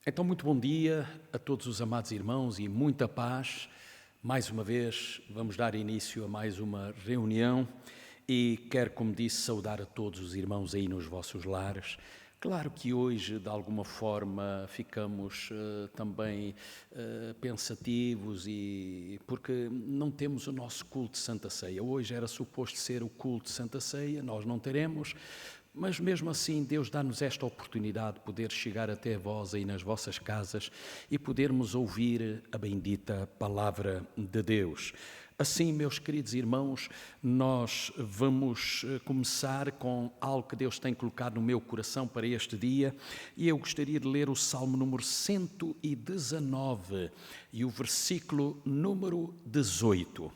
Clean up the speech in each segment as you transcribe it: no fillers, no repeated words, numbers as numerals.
Então, muito bom dia a todos os amados irmãos e muita paz. Mais uma vez, vamos dar início a mais uma reunião e quero, como disse, saudar a todos os irmãos aí nos vossos lares. Claro que hoje, de alguma forma, ficamos também pensativos porque não temos o nosso culto de Santa Ceia. Hoje era suposto ser o culto de Santa Ceia, nós não teremos. Mas mesmo assim, Deus dá-nos esta oportunidade de poder chegar até vós aí nas vossas casas e podermos ouvir a bendita palavra de Deus. Assim, meus queridos irmãos, nós vamos começar com algo que Deus tem colocado no meu coração para este dia, e eu gostaria de ler o Salmo número 119 e o versículo número 18.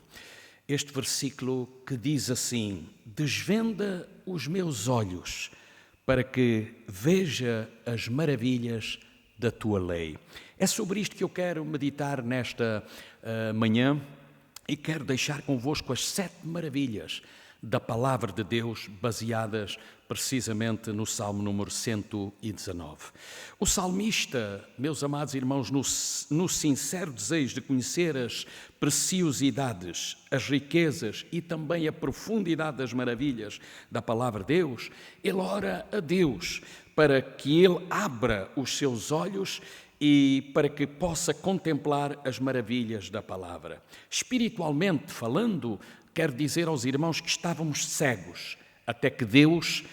Este versículo que diz assim: desvenda os meus olhos para que veja as maravilhas da tua lei. É sobre isto que eu quero meditar nesta manhã e quero deixar convosco as 7 maravilhas da palavra de Deus, baseadas precisamente no Salmo número 119. O salmista, meus amados irmãos, no sincero desejo de conhecer as preciosidades, as riquezas e também a profundidade das maravilhas da palavra de Deus, ele ora a Deus para que ele abra os seus olhos e para que possa contemplar as maravilhas da palavra. Espiritualmente falando, quero dizer aos irmãos que estávamos cegos, até que Deus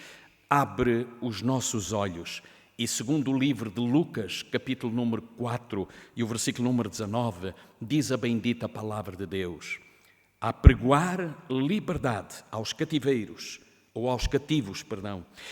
abre os nossos olhos. E segundo o livro de Lucas, capítulo número 4 e o versículo número 19, diz a bendita palavra de Deus: a pregoar liberdade aos cativeiros, ou aos cativos,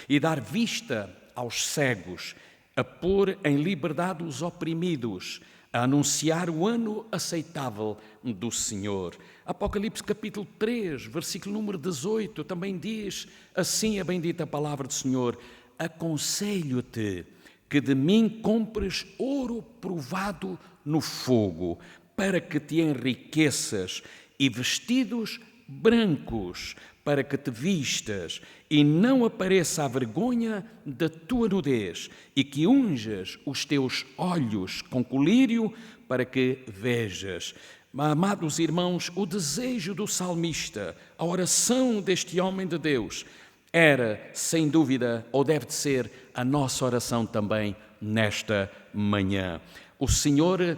e dar vista aos cegos, a pôr em liberdade os oprimidos, a anunciar o ano aceitável do Senhor. Apocalipse capítulo 3, versículo número 18, também diz assim a bendita palavra do Senhor: aconselho-te que de mim compres ouro provado no fogo, para que te enriqueças, e vestidos brancos, para que te vistas, e não apareça a vergonha da tua nudez, e que unjas os teus olhos com colírio, para que vejas. Amados irmãos, o desejo do salmista, a oração deste homem de Deus, era, sem dúvida, ou deve de ser, a nossa oração também nesta manhã. O Senhor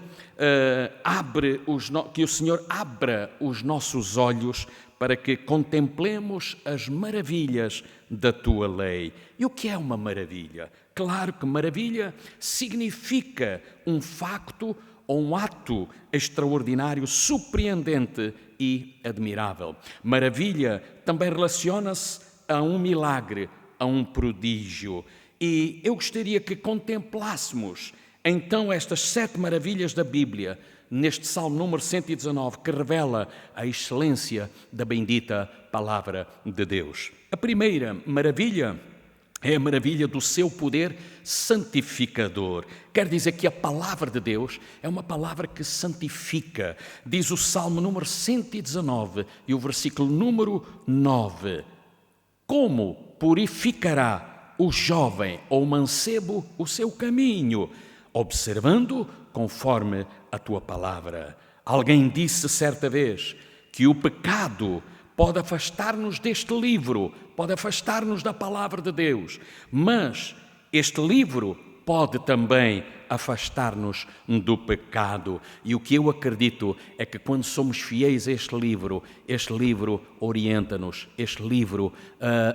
que o Senhor abra os nossos olhos para que contemplemos as maravilhas da tua lei. E o que é uma maravilha? Claro que maravilha significa um facto ou um ato extraordinário, surpreendente e admirável. Maravilha também relaciona-se a um milagre, a um prodígio. E eu gostaria que contemplássemos então estas 7 maravilhas da Bíblia, neste Salmo número 119, que revela a excelência da bendita palavra de Deus. A primeira maravilha é a maravilha do seu poder santificador. Quer dizer que a palavra de Deus é uma palavra que santifica. Diz o Salmo número 119 e o versículo número 9: como purificará o jovem ou o mancebo o seu caminho, observando conforme a tua palavra. Alguém disse certa vez que o pecado pode afastar-nos deste livro, pode afastar-nos da palavra de Deus, mas este livro pode também afastar-nos do pecado. E o que eu acredito é que quando somos fiéis a este livro orienta-nos, este livro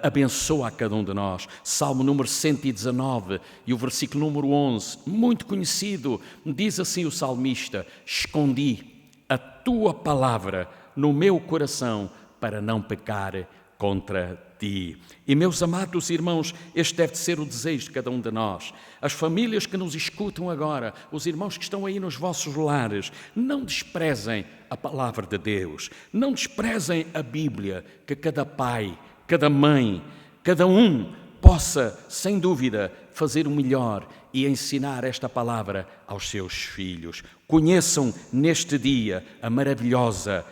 abençoa a cada um de nós. Salmo número 119 e o versículo número 11, muito conhecido, diz assim o salmista: escondi a tua palavra no meu coração para não pecar contra ti. E meus amados irmãos, este deve ser o desejo de cada um de nós. As famílias que nos escutam agora, os irmãos que estão aí nos vossos lares, não desprezem a palavra de Deus, não desprezem a Bíblia, que cada pai, cada mãe, cada um possa, sem dúvida, fazer o melhor e ensinar esta palavra aos seus filhos. Conheçam neste dia a maravilhosa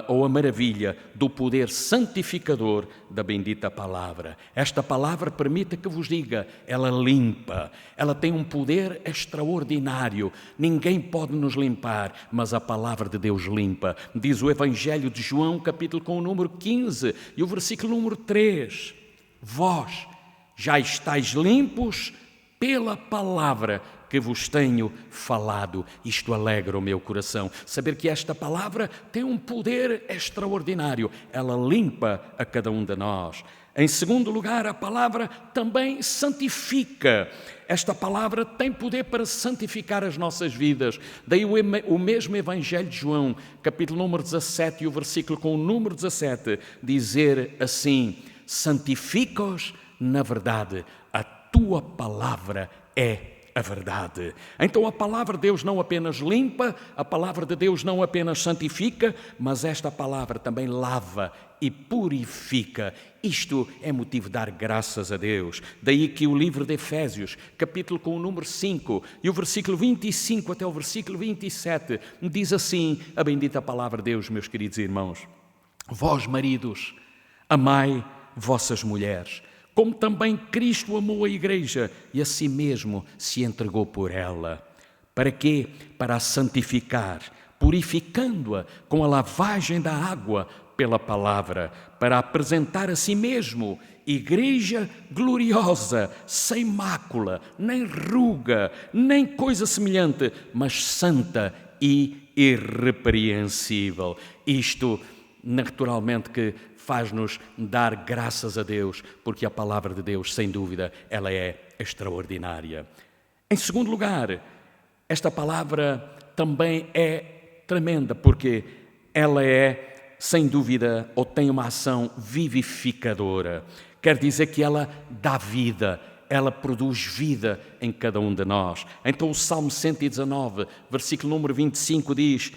ou a maravilha do poder santificador da bendita palavra. Esta palavra, permita que vos diga, ela limpa, ela tem um poder extraordinário. Ninguém pode nos limpar, mas a palavra de Deus limpa. Diz o Evangelho de João, capítulo com o número 15 e o versículo número 3. Vós já estáis limpos pela palavra que vos tenho falado. Isto alegra o meu coração, saber que esta palavra tem um poder extraordinário. Ela limpa a cada um de nós. Em segundo lugar, a palavra também santifica. Esta palavra tem poder para santificar as nossas vidas. Daí o mesmo Evangelho de João, capítulo número 17 e o versículo com o número 17, dizer assim: santifica-os na verdade, a tua palavra é a verdade. Então a palavra de Deus não apenas limpa, a palavra de Deus não apenas santifica, mas esta palavra também lava e purifica. Isto é motivo de dar graças a Deus. Daí que o livro de Efésios, capítulo com o número 5 e o versículo 25 até o versículo 27, diz assim a bendita palavra de Deus, meus queridos irmãos: vós, maridos, amai vossas mulheres, como também Cristo amou a igreja e a si mesmo se entregou por ela. Para quê? Para a santificar, purificando-a com a lavagem da água pela palavra, para apresentar a si mesmo igreja gloriosa, sem mácula, nem ruga, nem coisa semelhante, mas santa e irrepreensível. Isto, naturalmente, que faz-nos dar graças a Deus, porque a palavra de Deus, sem dúvida, ela é extraordinária. Em segundo lugar, esta palavra também é tremenda, porque ela é, sem dúvida, ou tem uma ação vivificadora. Quer dizer que ela dá vida, ela produz vida em cada um de nós. Então o Salmo 119, versículo número 25 diz: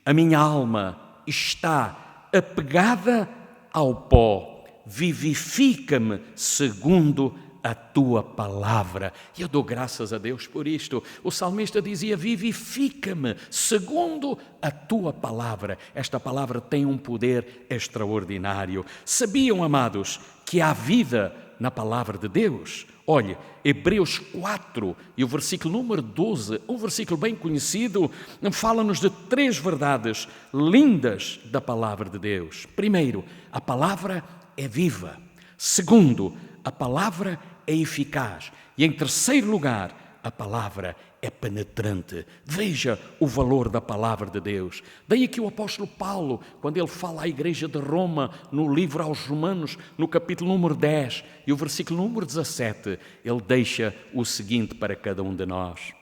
a minha alma está apegada ao pó, vivifica-me segundo a tua palavra. E eu dou graças a Deus por isto. O salmista dizia: vivifica-me segundo a tua palavra. Esta palavra tem um poder extraordinário. Sabiam, amados, que há vida na palavra de Deus? Olhe, Hebreus 4 e o versículo número 12, um versículo bem conhecido, fala-nos de 3 verdades lindas da palavra de Deus. Primeiro, a palavra é viva. Segundo, a palavra é eficaz. E em terceiro lugar, a palavra é penetrante. Veja o valor da palavra de Deus. Daí que o apóstolo Paulo, quando ele fala à igreja de Roma, no livro aos Romanos, no capítulo número 10 e o versículo número 17, ele deixa o seguinte para cada um de nós: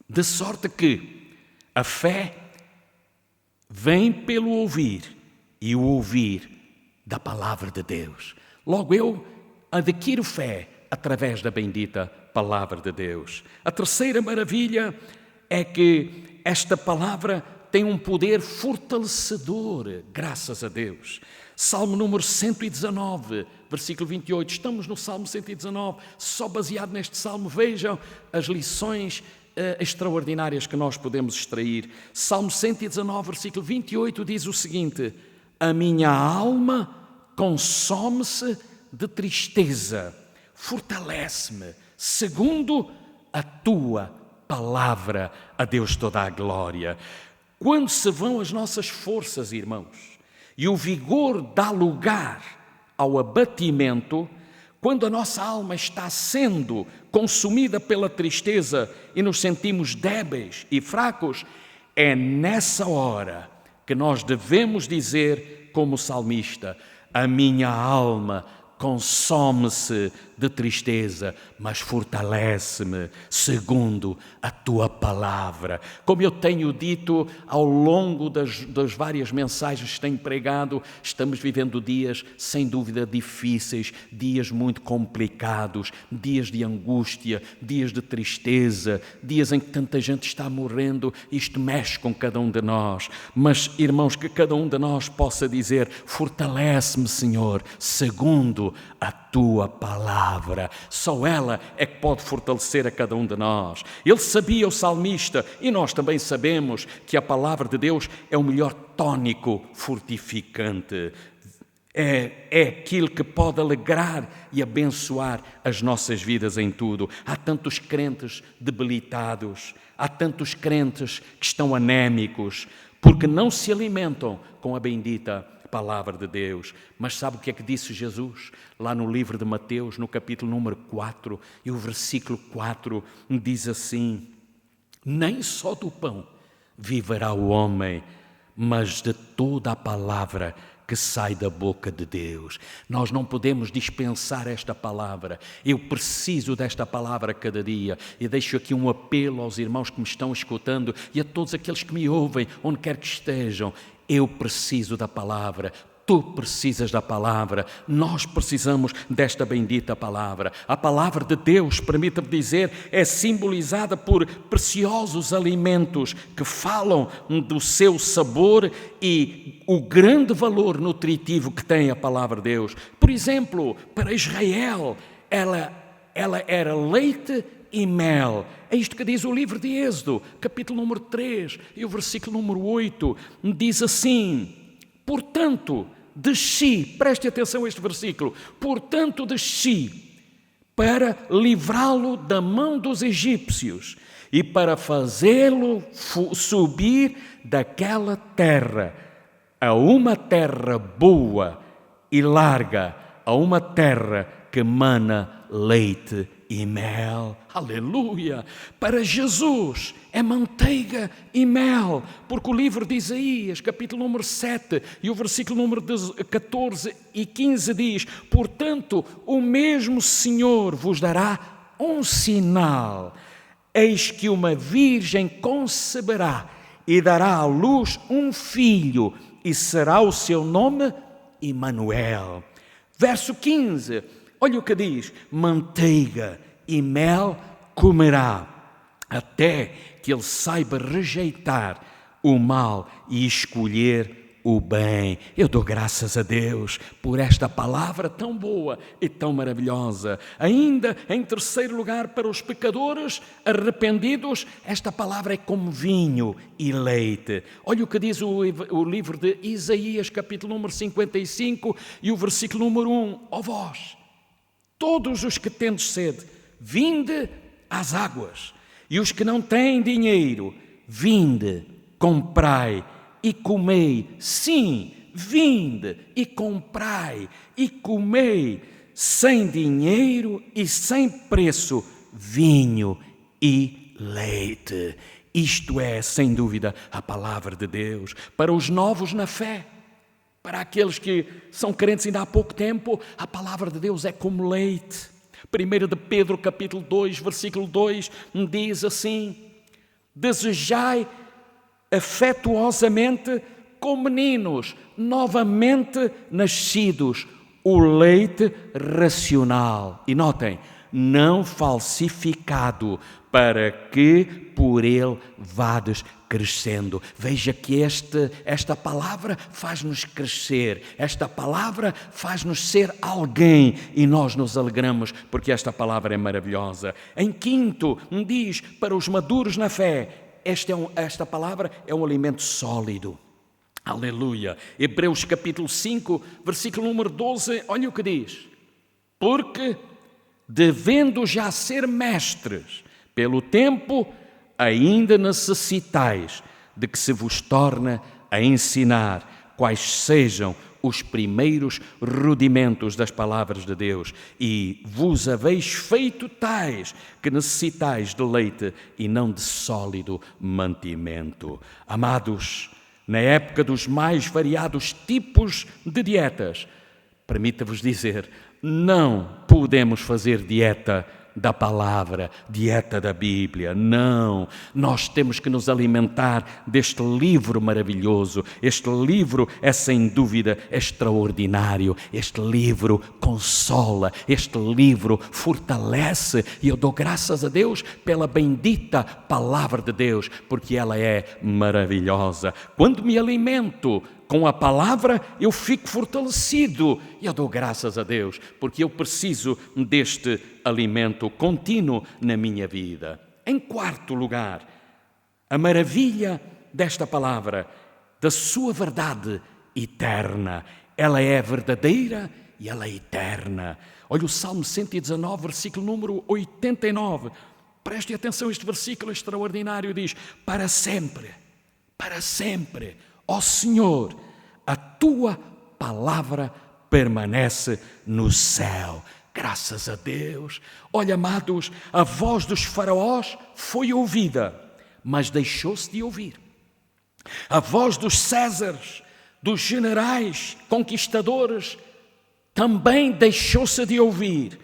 de sorte que a fé vem pelo ouvir e o ouvir da palavra de Deus. Logo eu adquiro fé através da bendita palavra de Deus. A terceira maravilha é que esta palavra tem um poder fortalecedor, graças a Deus. Salmo número 119, versículo 28. Estamos no Salmo 119, só baseado neste salmo. Vejam as lições extraordinárias que nós podemos extrair. Salmo 119, versículo 28 diz o seguinte: a minha alma consome-se de tristeza, fortalece-me segundo a tua palavra. A Deus toda a glória. Quando se vão as nossas forças, irmãos, e o vigor dá lugar ao abatimento, quando a nossa alma está sendo consumida pela tristeza e nos sentimos débeis e fracos, é nessa hora que nós devemos dizer, como salmista: a minha alma consome-se de tristeza, mas fortalece-me segundo a tua palavra. Como eu tenho dito ao longo das várias mensagens que tenho pregado, estamos vivendo dias sem dúvida difíceis, dias muito complicados, dias de angústia, dias de tristeza, dias em que tanta gente está morrendo. Isto mexe com cada um de nós, mas irmãos, que cada um de nós possa dizer: fortalece-me, Senhor, segundo a tua palavra. Só ela é que pode fortalecer a cada um de nós. Ele sabia, o salmista, e nós também sabemos, que a palavra de Deus é o melhor tónico fortificante. É aquilo que pode alegrar e abençoar as nossas vidas em tudo. Há tantos crentes debilitados, há tantos crentes que estão anémicos, porque não se alimentam com a bendita palavra de Deus. Mas sabe o que é que disse Jesus? Lá no livro de Mateus, no capítulo número 4, e o versículo 4 diz assim: nem só do pão viverá o homem, mas de toda a palavra que sai da boca de Deus. Nós não podemos dispensar esta palavra. Eu preciso desta palavra cada dia. E deixo aqui um apelo aos irmãos que me estão escutando e a todos aqueles que me ouvem, onde quer que estejam. Eu preciso da palavra. Tu precisas da palavra, nós precisamos desta bendita palavra. A palavra de Deus, permita-me dizer, é simbolizada por preciosos alimentos que falam do seu sabor e o grande valor nutritivo que tem a palavra de Deus. Por exemplo, para Israel, ela era leite e mel. É isto que diz o livro de Êxodo, capítulo número 3, e o versículo número 8, diz assim: portanto, desci, preste atenção a este versículo, portanto desci para livrá-lo da mão dos egípcios e para fazê-lo subir daquela terra a uma terra boa e larga, a uma terra que mana leite e mel. Aleluia! Para Jesus é manteiga e mel, porque o livro de Isaías, capítulo número 7 e o versículo número 14 e 15 diz: portanto, o mesmo Senhor vos dará um sinal. Eis que uma virgem conceberá e dará à luz um filho, e será o seu nome Emanuel. Verso 15, olha o que diz: manteiga e mel comerá, até que ele saiba rejeitar o mal e escolher o bem. Eu dou graças a Deus por esta palavra tão boa e tão maravilhosa. Ainda em terceiro lugar, para os pecadores arrependidos, esta palavra é como vinho e leite. Olha o que diz o livro de Isaías, capítulo número 55 e o versículo número 1. Ó vós, todos os que tendes sede, vinde às águas, e os que não têm dinheiro, vinde, comprai e comei. Sim, vinde e comprai e comei, sem dinheiro e sem preço, vinho e leite. Isto é, sem dúvida, a palavra de Deus para os novos na fé. Para aqueles que são crentes ainda há pouco tempo, a palavra de Deus é como leite. 1 de Pedro, capítulo 2, versículo 2, diz assim: desejai afetuosamente como meninos, novamente nascidos, o leite racional. E notem, não falsificado, para que por ele vades crescendo. Veja que esta palavra faz-nos crescer, esta palavra faz-nos ser alguém e nós nos alegramos porque esta palavra é maravilhosa. Em quinto, diz para os maduros na fé, esta palavra é um alimento sólido. Aleluia. Hebreus capítulo 5, versículo número 12, olha o que diz: porque devendo já ser mestres pelo tempo, ainda necessitais de que se vos torne a ensinar quais sejam os primeiros rudimentos das palavras de Deus, e vos haveis feito tais que necessitais de leite e não de sólido mantimento. Amados, na época dos mais variados tipos de dietas, permita-vos dizer, não podemos fazer dieta da palavra, dieta da Bíblia. Não, nós temos que nos alimentar deste livro maravilhoso. Este livro é sem dúvida extraordinário. Este livro consola, este livro fortalece, e eu dou graças a Deus pela bendita palavra de Deus, porque ela é maravilhosa. Quando me alimento com a palavra, eu fico fortalecido, e eu dou graças a Deus, porque eu preciso deste alimento contínuo na minha vida. Em quarto lugar, a maravilha desta palavra da sua verdade eterna. Ela é verdadeira e ela é eterna. Olha o Salmo 119, versículo número 89. Preste atenção, este versículo extraordinário diz: para sempre, ó Senhor, a tua palavra permanece no céu. Graças a Deus. Olha, amados, a voz dos faraós foi ouvida, mas deixou-se de ouvir. A voz dos Césares, dos generais conquistadores, também deixou-se de ouvir,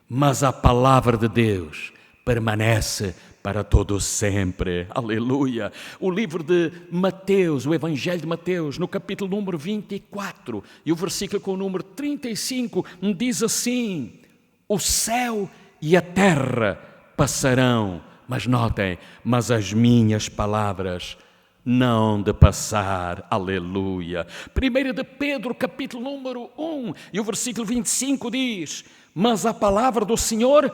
mas a palavra de Deus permanece para todo sempre. Aleluia. O livro de Mateus, o Evangelho de Mateus, no capítulo número 24, e o versículo com o número 35, diz assim: o céu e a terra passarão, mas notem, mas as minhas palavras não de passar. Aleluia. 1 de Pedro, capítulo número 1, e o versículo 25 diz: mas a palavra do Senhor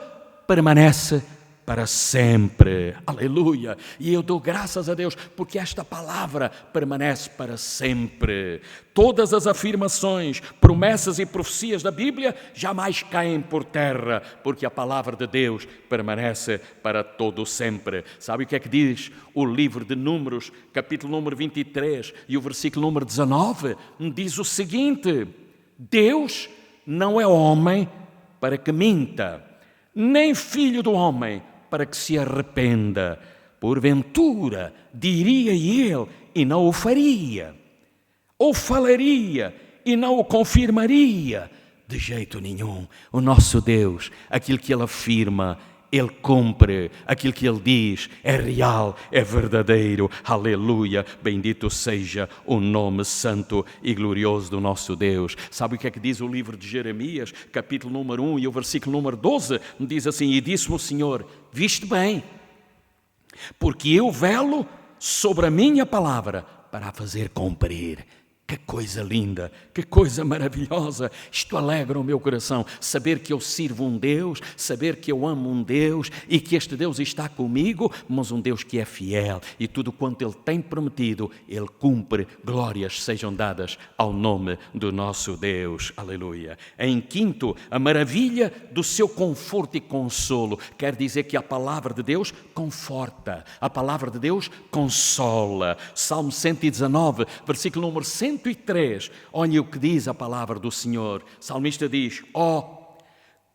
permanece para sempre. Aleluia. E eu dou graças a Deus porque esta palavra permanece para sempre. Todas as afirmações, promessas e profecias da Bíblia jamais caem por terra, porque a palavra de Deus permanece para todo sempre. Sabe o que é que diz o livro de Números, capítulo número 23 e o versículo número 19? Diz o seguinte: Deus não é homem para que minta, nem filho do homem para que se arrependa. Porventura, diria ele e não o faria, ou falaria e não o confirmaria? De jeito nenhum. O nosso Deus, aquilo que Ele afirma, Ele cumpre. Aquilo que Ele diz é real, é verdadeiro. Aleluia. Bendito seja o nome santo e glorioso do nosso Deus. Sabe o que é que diz o livro de Jeremias, capítulo número 1 e o versículo número 12? Diz assim: e disse-me o Senhor: viste bem, porque eu velo sobre a minha palavra para a fazer cumprir. Que coisa linda, que coisa maravilhosa. Isto alegra o meu coração, saber que eu sirvo um Deus, saber que eu amo um Deus e que este Deus está comigo, mas um Deus que é fiel e tudo quanto Ele tem prometido, Ele cumpre. Glórias sejam dadas ao nome do nosso Deus. Aleluia. Em quinto, a maravilha do seu conforto e consolo. Quer dizer que a palavra de Deus conforta, a palavra de Deus consola. Salmo 119, versículo número 103, olha o que diz a palavra do Senhor. O salmista diz: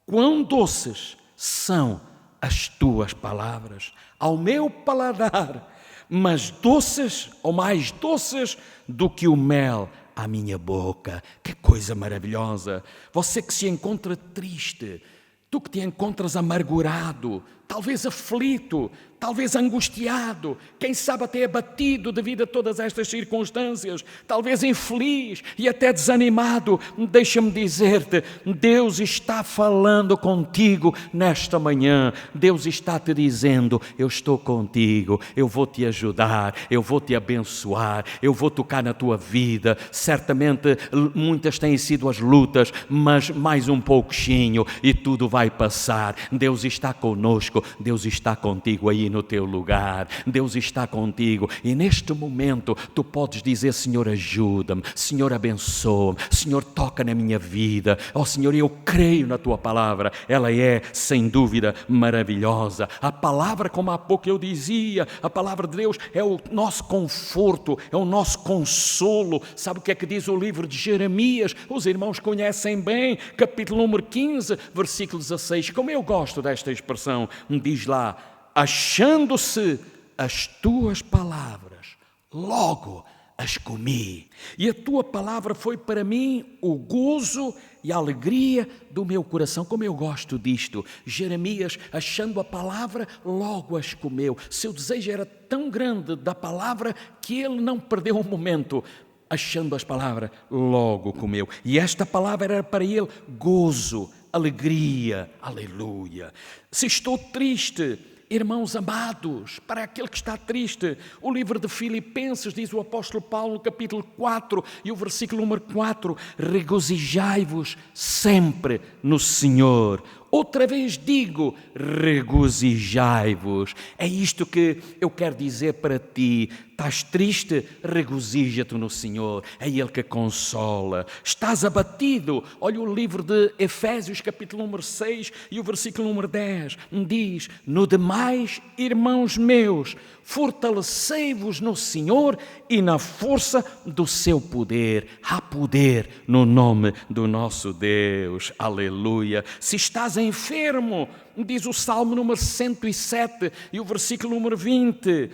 quão doces são as tuas palavras ao meu paladar, mas doces ou mais doces do que o mel à minha boca. Que coisa maravilhosa. Você que se encontra triste, tu que te encontras amargurado, talvez aflito, talvez angustiado, quem sabe até abatido devido a todas estas circunstâncias, talvez infeliz e até desanimado, deixa-me dizer-te, Deus está falando contigo nesta manhã. Deus está te dizendo: eu estou contigo, eu vou te ajudar, eu vou te abençoar, eu vou tocar na tua vida. Certamente muitas têm sido as lutas, mas mais um pouquinho e tudo vai passar. Deus está conosco, Deus está contigo aí no teu lugar, Deus está contigo, e neste momento tu podes dizer: Senhor, ajuda-me, Senhor, abençoa-me, Senhor, toca na minha vida. Ó Senhor, eu creio na tua palavra, ela é sem dúvida maravilhosa. A palavra, como há pouco eu dizia, a palavra de Deus é o nosso conforto, é o nosso consolo. Sabe o que é que diz o livro de Jeremias? Os irmãos conhecem bem, capítulo número 15, versículo 16. Como eu gosto desta expressão, diz lá: achando-se as tuas palavras, logo as comi. E a tua palavra foi para mim o gozo e a alegria do meu coração. Como eu gosto disto. Jeremias, achando a palavra, logo as comeu. Seu desejo era tão grande da palavra que ele não perdeu um momento. Achando as palavras, logo comeu. E esta palavra era para ele gozo, alegria. Aleluia. Se estou triste, irmãos amados, para aquele que está triste, o livro de Filipenses, diz o apóstolo Paulo no capítulo 4 e o versículo número 4: regozijai-vos sempre no Senhor. Outra vez digo, regozijai-vos. É isto que eu quero dizer para ti. Estás triste? Regozija-te no Senhor. É Ele que consola. Estás abatido? Olha o livro de Efésios, capítulo número 6 e o versículo número 10. Diz, no demais, irmãos meus, fortalecei-vos no Senhor e na força do seu poder. Há poder no nome do nosso Deus. Aleluia. Se estás enfermo, diz o Salmo número 107 e o versículo número 20,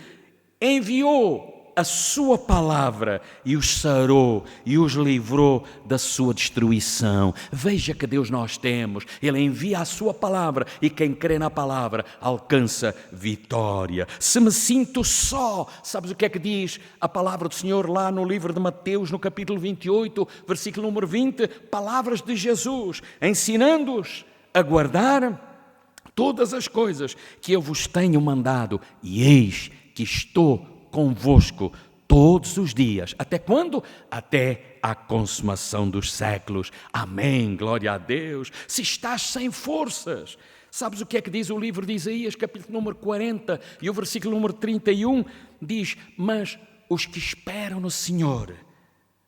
enviou a sua palavra e os sarou e os livrou da sua destruição. Veja que Deus nós temos. Ele envia a sua palavra e quem crê na palavra alcança vitória. Se me sinto só, sabes o que é que diz a palavra do Senhor lá no livro de Mateus, no capítulo 28, versículo número 20, palavras de Jesus, ensinando-os a guardar todas as coisas que eu vos tenho mandado, e eis que estou convosco todos os dias. Até quando? Até a consumação dos séculos. Amém, glória a Deus. Se estás sem forças, sabes o que é que diz o livro de Isaías, capítulo número 40 e o versículo número 31? Diz, mas os que esperam no Senhor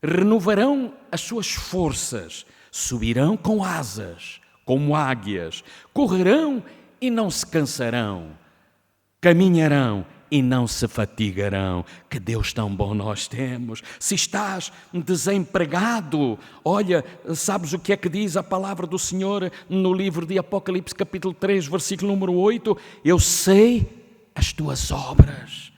renovarão as suas forças, subirão com asas, como águias, correrão e não se cansarão, caminharão e não se fatigarão. Que Deus tão bom nós temos. Se estás desempregado, olha, sabes o que é que diz a palavra do Senhor no livro de Apocalipse, capítulo 3, versículo número 8? Eu sei as tuas obras,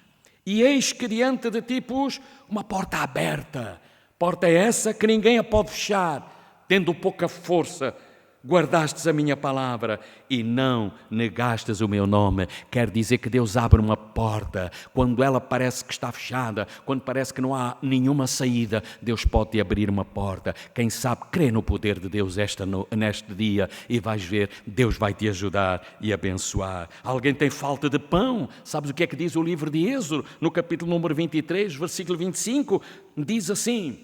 e eis que diante de ti pus uma porta aberta. Porta essa que ninguém a pode fechar. Tendo pouca força, guardastes a minha palavra e não negastes o meu nome. Quer dizer que Deus abre uma porta. Quando ela parece que está fechada, quando parece que não há nenhuma saída, Deus pode te abrir uma porta. Quem sabe, crê no poder de Deus neste dia e vais ver, Deus vai te ajudar e abençoar. Alguém tem falta de pão? Sabes o que é que diz o livro de Êxodo, no capítulo número 23, versículo 25? Diz assim,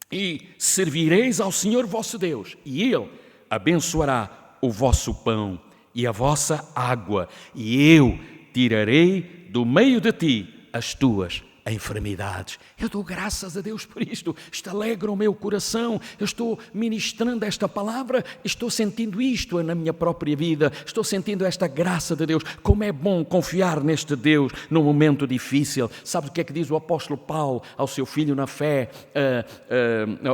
e servireis ao Senhor vosso Deus, e Ele abençoará o vosso pão e a vossa água, e eu tirarei do meio de ti as tuas enfermidades. Eu dou graças a Deus por isto. Isto alegra o meu coração. Eu estou ministrando esta palavra, estou sentindo isto na minha própria vida, estou sentindo esta graça de Deus. Como é bom confiar neste Deus num momento difícil. Sabe o que é que diz o apóstolo Paulo ao seu filho na fé,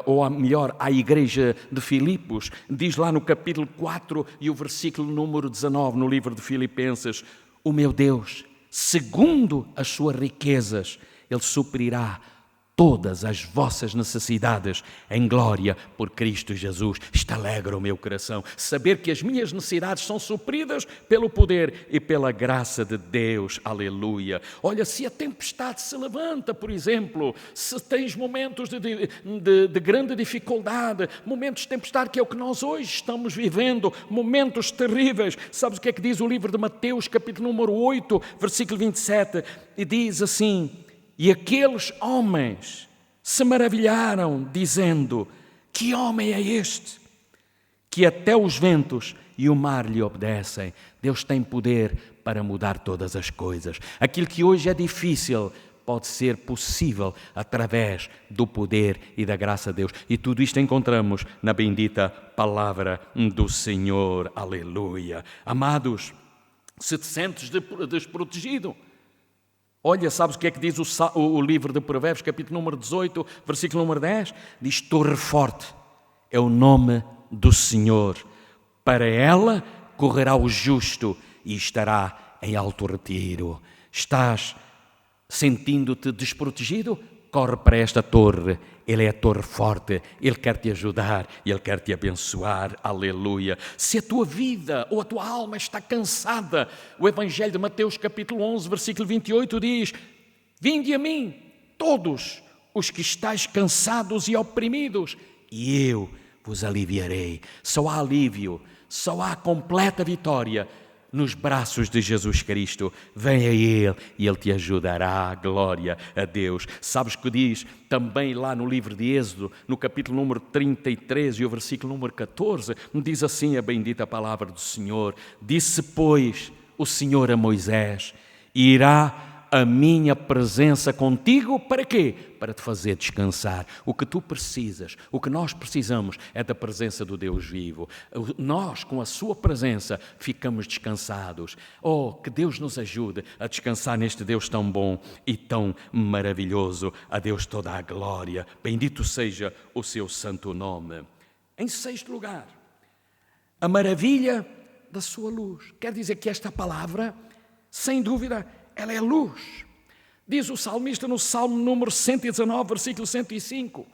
ou melhor, à igreja de Filipos? Diz lá no capítulo 4 e o versículo número 19, no livro de Filipenses, o meu Deus, segundo as suas riquezas, Ele suprirá todas as vossas necessidades em glória por Cristo Jesus. Isto alegra o meu coração, saber que as minhas necessidades são supridas pelo poder e pela graça de Deus. Aleluia. Olha, se a tempestade se levanta, por exemplo, se tens momentos de grande dificuldade, momentos de tempestade, que é o que nós hoje estamos vivendo, momentos terríveis. Sabes o que é que diz o livro de Mateus, capítulo número 8, versículo 27? E diz assim, e aqueles homens se maravilharam, dizendo, que homem é este, que até os ventos e o mar lhe obedecem? Deus tem poder para mudar todas as coisas. Aquilo que hoje é difícil pode ser possível através do poder e da graça de Deus. E tudo isto encontramos na bendita palavra do Senhor. Aleluia. Amados, se te sentes desprotegido, olha, sabes o que é que diz o livro de Provérbios, capítulo número 18, versículo número 10? Diz, torre forte é o nome do Senhor. Para ela correrá o justo e estará em alto retiro. Estás sentindo-te desprotegido? Corre para esta torre. Ele é a torre forte, Ele quer te ajudar e Ele quer te abençoar. Aleluia. Se a tua vida ou a tua alma está cansada, o Evangelho de Mateus capítulo 11, versículo 28 diz, vinde a mim todos os que estáis cansados e oprimidos, e eu vos aliviarei. Só há alívio, só há completa vitória nos braços de Jesus Cristo. Vem a Ele e Ele te ajudará. Glória a Deus. Sabes que diz também lá no livro de Êxodo, no capítulo número 33 e o versículo número 14, diz assim a bendita palavra do Senhor: disse, pois, o Senhor a Moisés: irá a minha presença contigo, para quê? Para te fazer descansar. O que tu precisas, o que nós precisamos é da presença do Deus vivo. Nós, com a sua presença, ficamos descansados. Oh, que Deus nos ajude a descansar neste Deus tão bom e tão maravilhoso. A Deus toda a glória. Bendito seja o seu santo nome. Em sexto lugar, a maravilha da sua luz. Quer dizer que esta palavra, sem dúvida, ela é luz. Diz o salmista no Salmo número 119, versículo 105.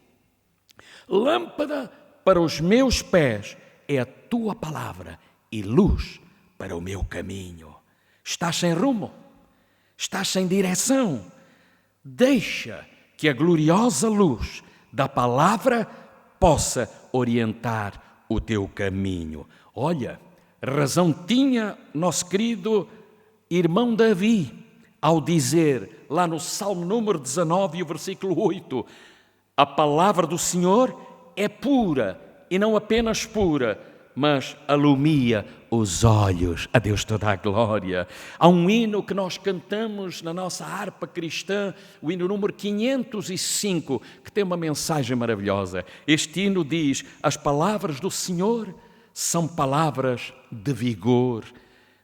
Lâmpada para os meus pés é a tua palavra e luz para o meu caminho. Estás sem rumo? Estás sem direção? Deixa que a gloriosa luz da palavra possa orientar o teu caminho. Olha, razão tinha nosso querido irmão Davi ao dizer, lá no Salmo número 19 e o versículo 8, a palavra do Senhor é pura, e não apenas pura, mas alumia os olhos. A Deus toda a glória. Há um hino que nós cantamos na nossa harpa cristã, o hino número 505, que tem uma mensagem maravilhosa. Este hino diz: as palavras do Senhor são palavras de vigor,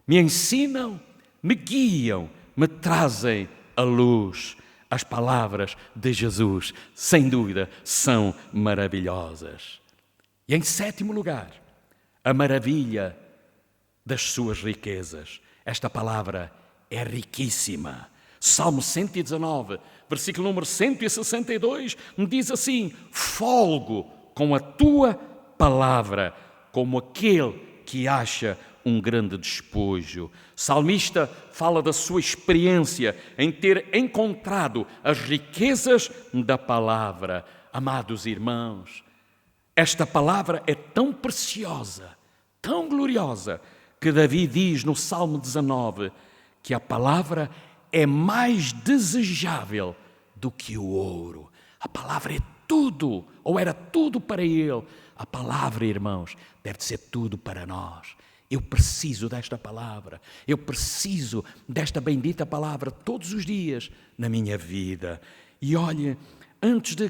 me ensinam, me guiam, me trazem a luz. As palavras de Jesus, sem dúvida, são maravilhosas. E em sétimo lugar, a maravilha das suas riquezas. Esta palavra é riquíssima. Salmo 119, versículo número 162, diz assim: folgo com a tua palavra, como aquele que acha um grande despojo. Salmista fala da sua experiência em ter encontrado as riquezas da palavra. Amados irmãos, esta palavra é tão preciosa, tão gloriosa, que Davi diz no Salmo 19 que a palavra é mais desejável do que o ouro. A palavra é tudo, ou era tudo para ele. A palavra, irmãos, deve ser tudo para nós. Eu preciso desta palavra, eu preciso desta bendita palavra todos os dias na minha vida. E olhe, antes de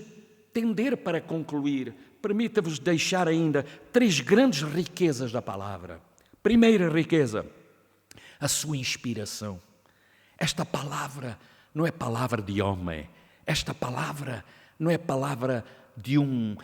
tender para concluir, permita-vos deixar ainda 3 grandes riquezas da palavra. Primeira riqueza, a sua inspiração. Esta palavra não é palavra de homem, esta palavra não é palavra de um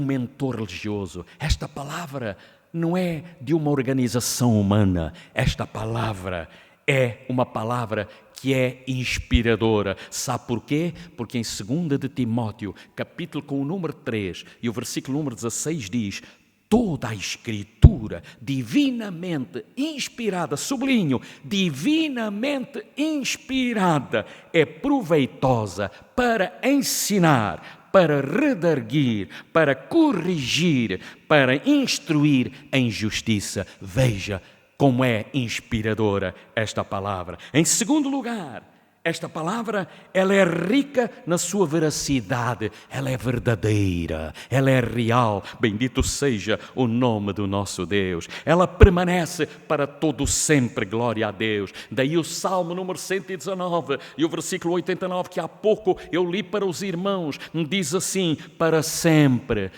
mentor religioso, esta palavra não é de uma organização humana. Esta palavra é uma palavra que é inspiradora. Sabe porquê? Porque em 2 de Timóteo, capítulo com o número 3 e o versículo número 16 diz: toda a Escritura divinamente inspirada, sublinho, divinamente inspirada, é proveitosa para ensinar, para redarguir, para corrigir, para instruir em justiça. Veja como é inspiradora esta palavra. Em segundo lugar, esta palavra, ela é rica na sua veracidade, ela é verdadeira, ela é real. Bendito seja o nome do nosso Deus. Ela permanece para todo sempre, glória a Deus. Daí o Salmo número 119 e o versículo 89 que há pouco eu li para os irmãos, diz assim: para sempre,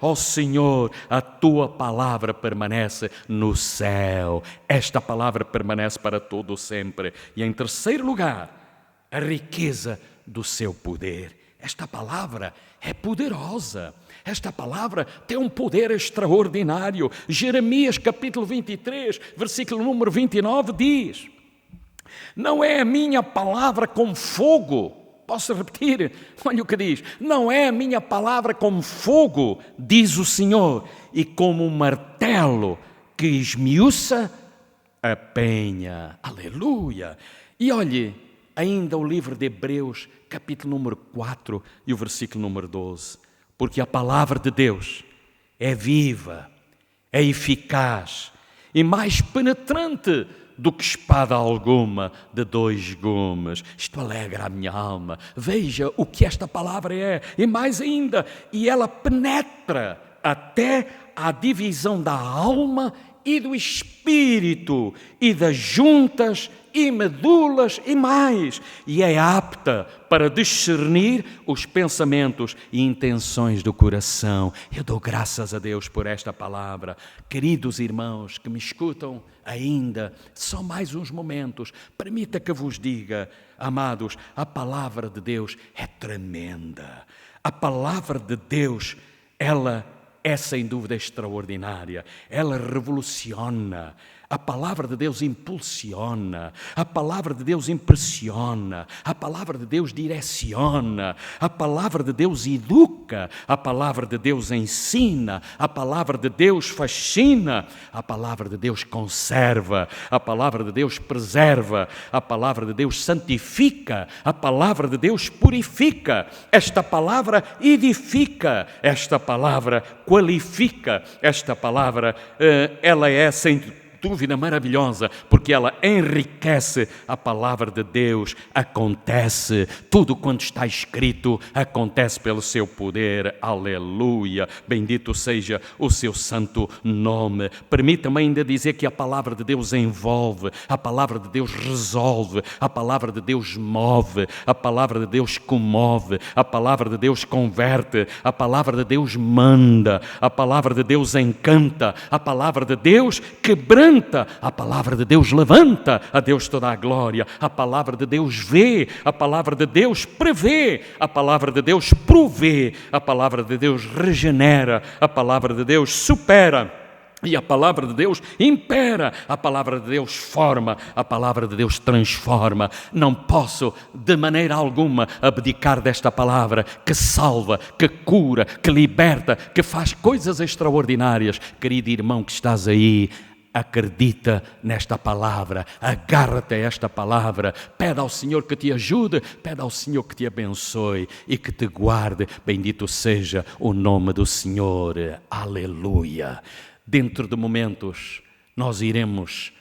ó Senhor, a tua palavra permanece no céu. Esta palavra permanece para todo sempre. E em terceiro lugar, a riqueza do seu poder. Esta palavra é poderosa. Esta palavra tem um poder extraordinário. Jeremias capítulo 23, versículo número 29 diz: não é a minha palavra como fogo. Posso repetir? Olha o que diz: não é a minha palavra como fogo, diz o Senhor, e como um martelo que esmiuça a penha. Aleluia! E olhe, ainda o livro de Hebreus, capítulo número 4 e o versículo número 12. Porque a palavra de Deus é viva, é eficaz e mais penetrante do que espada alguma de 2 gumes. Isto alegra a minha alma. Veja o que esta palavra é. E mais ainda, e ela penetra até à divisão da alma e do espírito, e das juntas e medulas e mais, e é apta para discernir os pensamentos e intenções do coração. Eu dou graças a Deus por esta palavra. Queridos irmãos que me escutam ainda, só mais uns momentos, permita que vos diga, amados, a palavra de Deus é tremenda. A palavra de Deus, ela é sem dúvida extraordinária, ela revoluciona, a palavra de Deus impulsiona, a palavra de Deus impressiona, a palavra de Deus direciona, a palavra de Deus educa, a palavra de Deus ensina, a palavra de Deus fascina, a palavra de Deus conserva, a palavra de Deus preserva, a palavra de Deus santifica, a palavra de Deus purifica, esta palavra edifica, esta palavra qualifica, esta palavra, ela é sem dúvida maravilhosa, porque ela enriquece a palavra de Deus. Acontece, tudo quanto está escrito acontece pelo seu poder. Aleluia, bendito seja o seu santo nome. Permita-me ainda dizer que a palavra de Deus envolve, a palavra de Deus resolve, a palavra de Deus move, a palavra de Deus comove, a palavra de Deus converte, a palavra de Deus manda, a palavra de Deus encanta, a palavra de Deus quebranta, a palavra de Deus levanta, a Deus toda a glória, a palavra de Deus vê, a palavra de Deus prevê, a palavra de Deus provê, a palavra de Deus regenera, a palavra de Deus supera, e a palavra de Deus impera, a palavra de Deus forma, a palavra de Deus transforma. Não posso de maneira alguma abdicar desta palavra que salva, que cura, que liberta, que faz coisas extraordinárias. Querido irmão que estás aí, acredita nesta palavra, agarra-te a esta palavra, pede ao Senhor que te ajude, pede ao Senhor que te abençoe e que te guarde. Bendito seja o nome do Senhor. Aleluia. Dentro de momentos nós iremos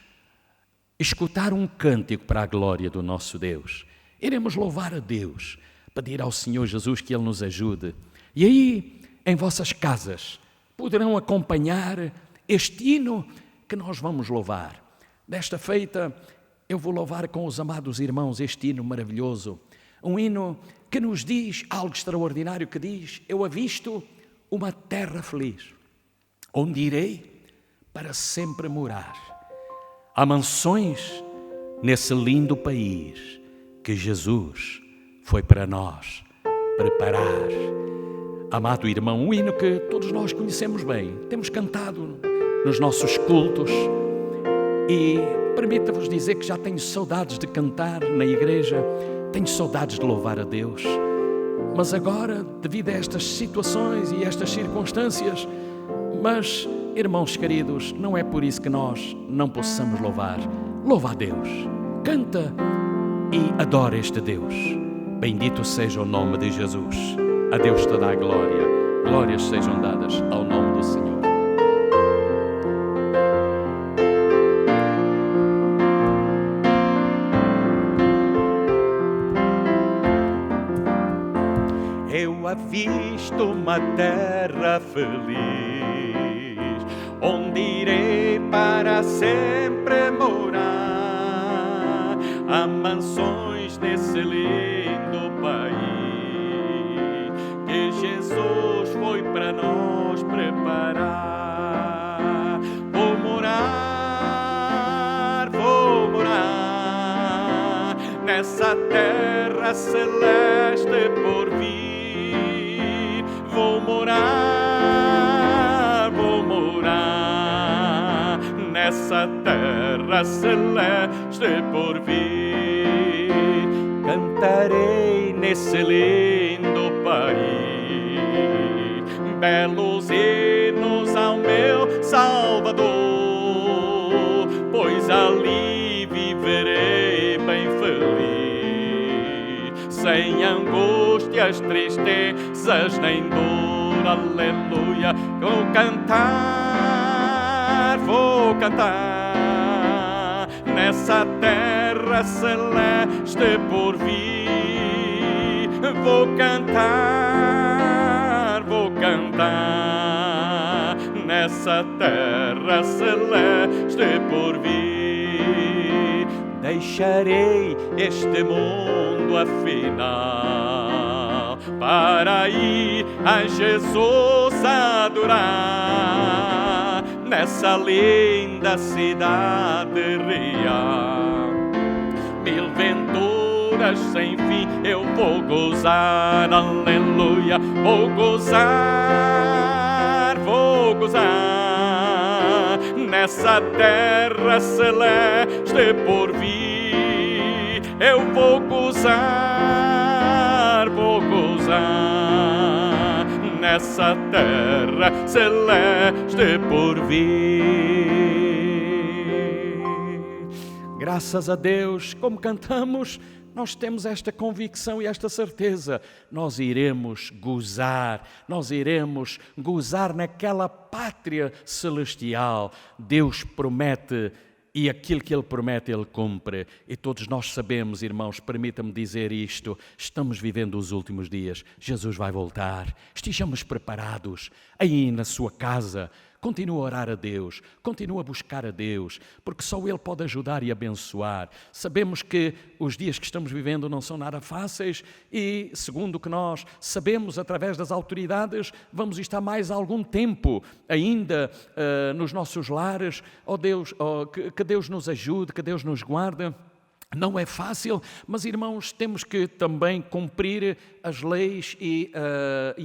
escutar um cântico para a glória do nosso Deus. Iremos louvar a Deus, pedir ao Senhor Jesus que Ele nos ajude. E aí, em vossas casas, poderão acompanhar este hino que nós vamos louvar. Desta feita, eu vou louvar com os amados irmãos este hino maravilhoso, um hino que nos diz algo extraordinário, que diz: eu avisto uma terra feliz, onde irei para sempre morar. Há mansões nesse lindo país que Jesus foi para nós preparar. Amado irmão, um hino que todos nós conhecemos bem, temos cantado nos nossos cultos, e permita-vos dizer que já tenho saudades de cantar na igreja, tenho saudades de louvar a Deus, mas agora, devido a estas situações e estas circunstâncias, mas, irmãos queridos, não é por isso que nós não possamos louvar. Louva a Deus, canta e adora este Deus. Bendito seja o nome de Jesus. A Deus toda a glória. Glórias sejam dadas ao nome do Senhor. Eu avisto uma terra feliz, onde irei para sempre morar. Há mansões nesse lindo país que Jesus foi para nós preparar. Vou morar nessa terra celeste por vir. Vou morar nessa terra celeste por vir. Cantarei nesse lindo país belos hinos ao meu Salvador, pois ali viverei bem feliz, sem angústias, tristezas nem dor. Aleluia, vou cantar, vou vou cantar nessa terra celeste por vir. Vou cantar nessa terra celeste por vir. Deixarei este mundo afinal para ir a Jesus adorar nessa linda cidade real. Mil venturas sem fim eu vou gozar, aleluia, vou gozar nessa terra celeste por vir. Eu vou gozar nessa terra celeste por vir. Graças a Deus, como cantamos, nós temos esta convicção e esta certeza. Nós iremos gozar naquela pátria celestial. Deus promete e aquilo que Ele promete, Ele cumpre. E todos nós sabemos, irmãos, permita-me dizer isto, estamos vivendo os últimos dias. Jesus vai voltar. Estejamos preparados aí na sua casa. Continua a orar a Deus, continua a buscar a Deus, porque só Ele pode ajudar e abençoar. Sabemos que os dias que estamos vivendo não são nada fáceis e, segundo o que nós sabemos através das autoridades, vamos estar mais algum tempo ainda nos nossos lares. Oh Deus, que Deus nos ajude, que Deus nos guarde. Não é fácil, mas, irmãos, temos que também cumprir as leis e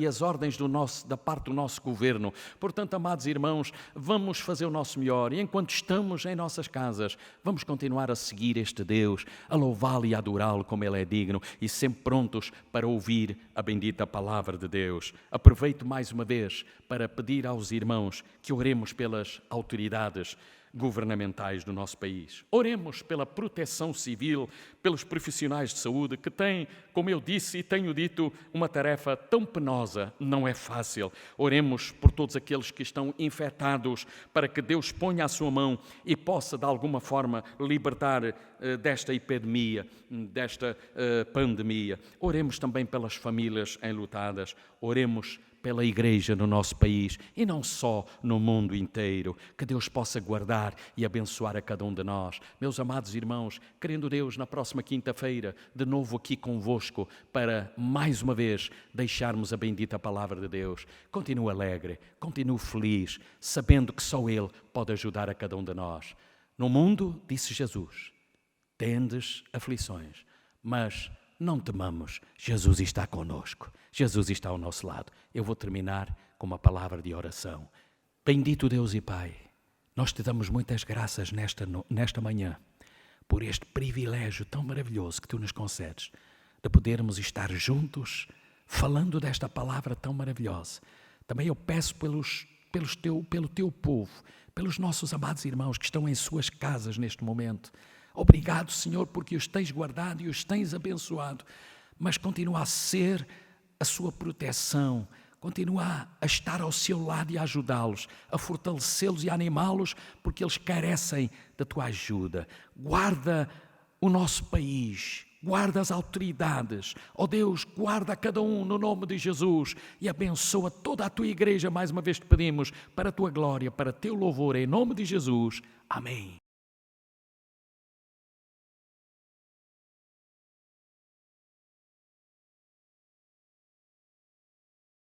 as ordens da parte do nosso governo. Portanto, amados irmãos, vamos fazer o nosso melhor e enquanto estamos em nossas casas, vamos continuar a seguir este Deus, a louvá-lo e a adorá-lo como Ele é digno e sempre prontos para ouvir a bendita palavra de Deus. Aproveito mais uma vez para pedir aos irmãos que oremos pelas autoridades governamentais do nosso país. Oremos pela proteção civil, pelos profissionais de saúde que têm, como eu disse e tenho dito, uma tarefa tão penosa, não é fácil. Oremos por todos aqueles que estão infectados, para que Deus ponha a sua mão e possa de alguma forma libertar desta epidemia, desta pandemia. Oremos também pelas famílias enlutadas, oremos pela igreja no nosso país e não só no mundo inteiro. Que Deus possa guardar e abençoar a cada um de nós. Meus amados irmãos, querendo Deus, na próxima quinta-feira, de novo aqui convosco, para mais uma vez deixarmos a bendita palavra de Deus. Continuo alegre, continuo feliz, sabendo que só Ele pode ajudar a cada um de nós. No mundo, disse Jesus, tendes aflições, mas não temamos, Jesus está conosco, Jesus está ao nosso lado. Eu vou terminar com uma palavra de oração. Bendito Deus e Pai, nós te damos muitas graças nesta manhã, por este privilégio tão maravilhoso que Tu nos concedes, de podermos estar juntos, falando desta palavra tão maravilhosa. Também eu peço pelo Teu povo, pelos nossos amados irmãos que estão em suas casas neste momento. Obrigado, Senhor, porque os tens guardado e os tens abençoado, mas continua a ser a sua proteção, continua a estar ao seu lado e a ajudá-los, a fortalecê-los e a animá-los, porque eles carecem da Tua ajuda. Guarda o nosso país, guarda as autoridades, ó Deus, guarda a cada um no nome de Jesus e abençoa toda a Tua igreja, mais uma vez te pedimos, para a Tua glória, para Teu louvor, em nome de Jesus. Amém.